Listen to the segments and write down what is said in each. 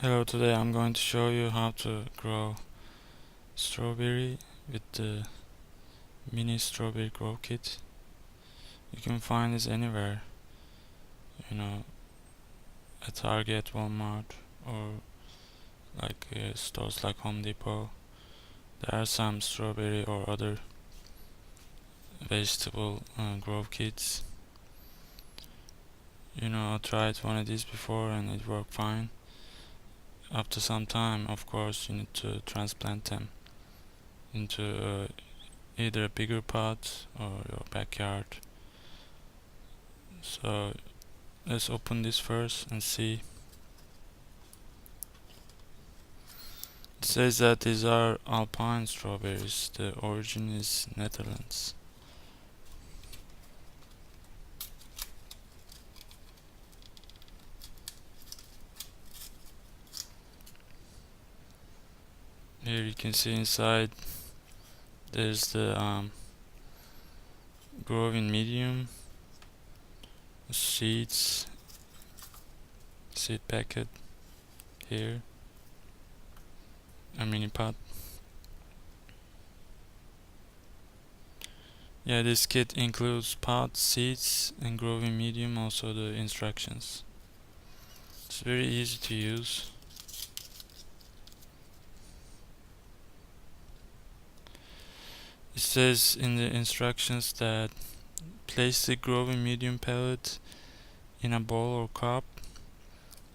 Hello, today I'm going to show you how to grow strawberry with the mini strawberry grow kit. You can find this anywhere, you know, at Target, Walmart, or stores like Home Depot. There are some strawberry or other vegetable grow kits. I tried one of these before and it worked fine. After some time, of course, you need to transplant them into either a bigger pot or your backyard. So let's open this first and see. It says that these are Alpine strawberries. The origin is Netherlands. Here you can see inside there's the growing medium, seeds, seed packet here, a mini pot. Yeah, this kit includes pot, seeds, and growing medium, also the instructions. It's very easy to use. It says in the instructions that place the growing medium pellet in a bowl or cup.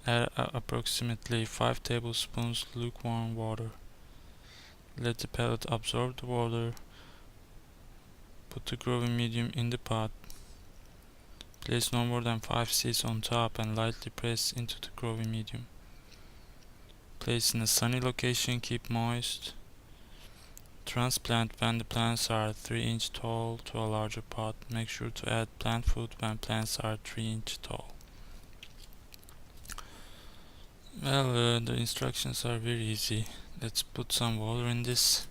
Add approximately 5 tablespoons lukewarm water. Let the pellet absorb the water. Put the growing medium in the pot. Place no more than 5 seeds on top and lightly press into the growing medium. Place in a sunny location, keep moist. Transplant when the plants are 3 inch tall to a larger pot. Make sure to add plant food when plants are 3 inch tall. Well, the instructions are very easy. Let's put some water in this.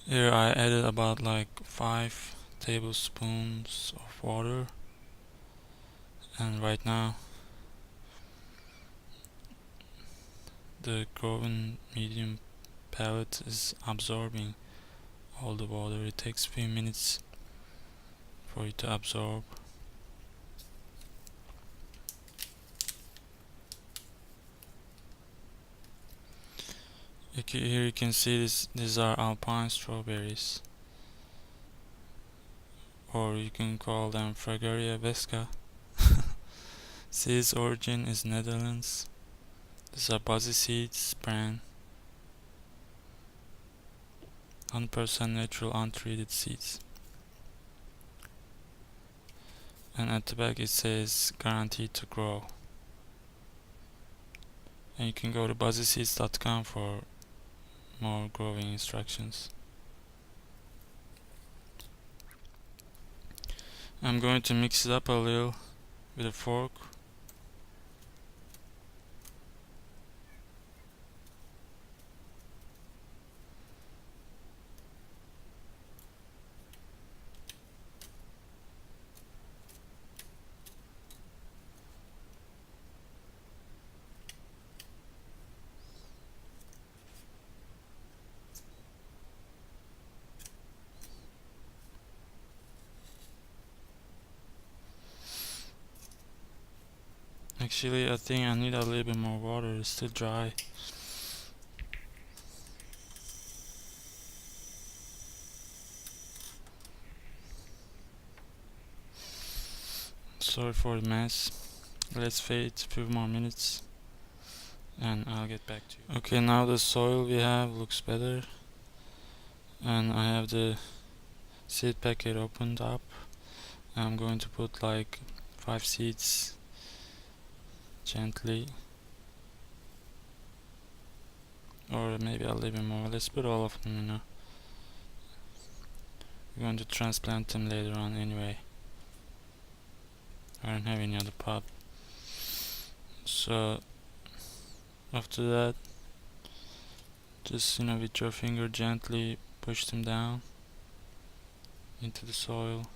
Here I added about 5 tablespoons of water, and right now the growing medium pellet is absorbing all the water. It takes a few minutes for it to absorb. Here you can see these are Alpine strawberries, or you can call them Fragaria vesca. Seeds origin is Netherlands. These are Buzzy Seeds brand. 100% natural untreated seeds. And at the back it says guaranteed to grow. And you can go to buzzyseeds.com for more growing instructions. I'm going to mix it up a little with a fork. Actually, I think I need a little bit more water. It's still dry. Sorry for the mess. Let's wait a few more minutes and I'll get back to you. Okay, now the soil we have looks better, and I have the seed packet opened up. I'm going to put 5 seeds gently, or maybe a little bit more. Let's put all of them. We're going to transplant them later on anyway. I don't have any other pot. So after that, Just with your finger gently push them down into the soil,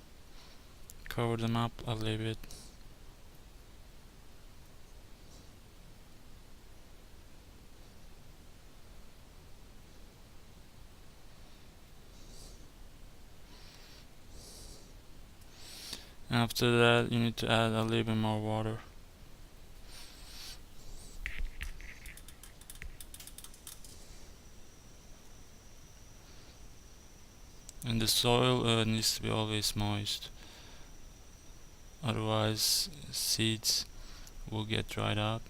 cover them up a little bit. After that, you need to add a little bit more water. And the soil needs to be always moist, otherwise seeds will get dried up.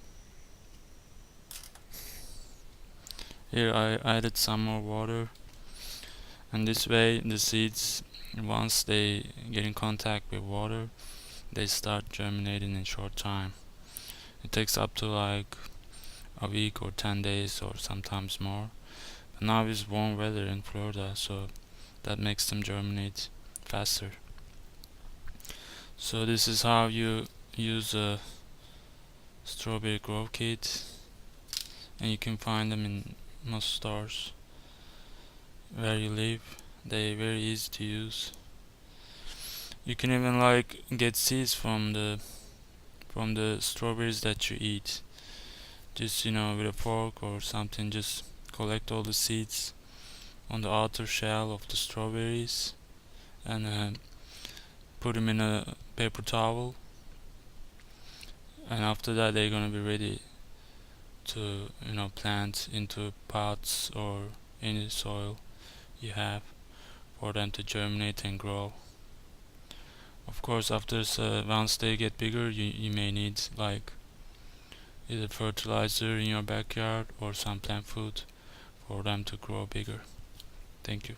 Here I added some more water, and this way the seeds, once they get in contact with water, they start germinating in short time. It takes up to like a week or 10 days or sometimes more. But now it's warm weather in Florida, so that makes them germinate faster. So this is how you use a strawberry grow kit, and you can find them in most stores where you live. They're very easy to use. You can even get seeds from the strawberries that you eat. Just with a fork or something, just collect all the seeds on the outer shell of the strawberries and put them in a paper towel, and after that they're gonna be ready to plant into pots or any soil you have for them to germinate and grow. Of course, after once they get bigger, you may need either fertilizer in your backyard or some plant food for them to grow bigger. Thank you.